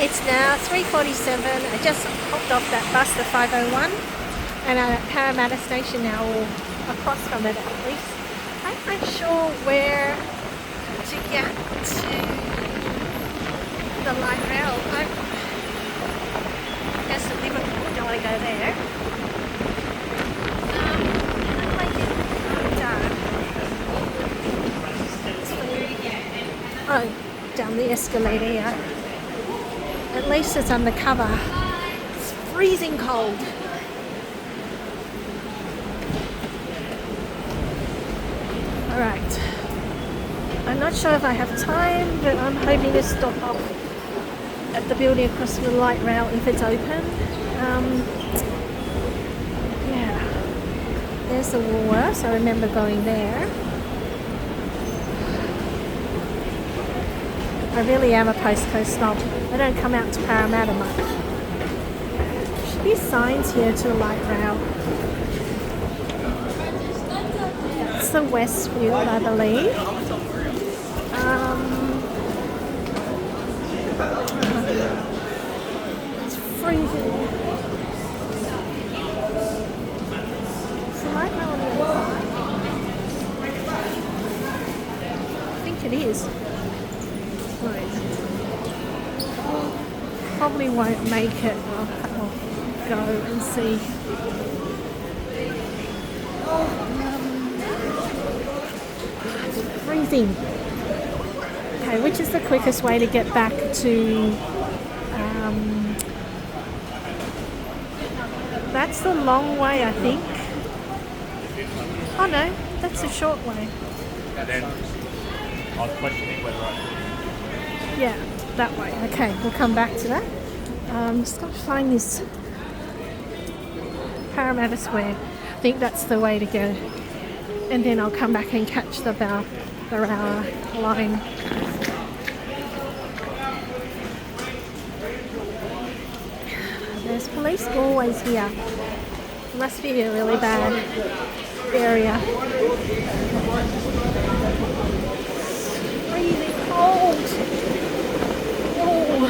It's now 3:47. I just hopped off that bus, the 501, and I'm at Parramatta station now, or across from it at least. I'm not sure where to get to the light rail. I guess at Liverpool, don't want to go there. How do I get down? Oh, down the escalator, yeah. At least it's undercover. It's freezing cold. Alright. I'm not sure if I have time, but I'm hoping to stop off at the building across the light rail if it's open. Yeah. There's the Woolworths. I remember going there. I really am a postcode snob. I don't come out to Parramatta much. There should be signs here to the light rail. That's the Westfield, I believe. It's freezing. It's the light rail on the other side. I think it is. Right. Probably won't make it. I'll go and see. It's freezing. Okay, which is the quickest way to get back to? That's the long way, I think. Oh no, that's the short way. And then I was questioning whether I should. Yeah, that way. Okay, we'll come back to that. Just got to find this Parramatta Square. I think that's the way to go. And then I'll come back and catch the Bowra line. There's police always here. Must be a really bad area. Freezing cold. Oh.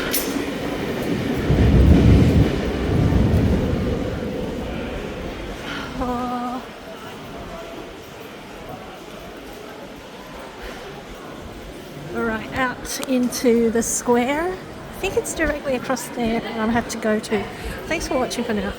Oh. Alright, out into the square. I think it's directly across there that I'll have to go to. Thanks for watching for now.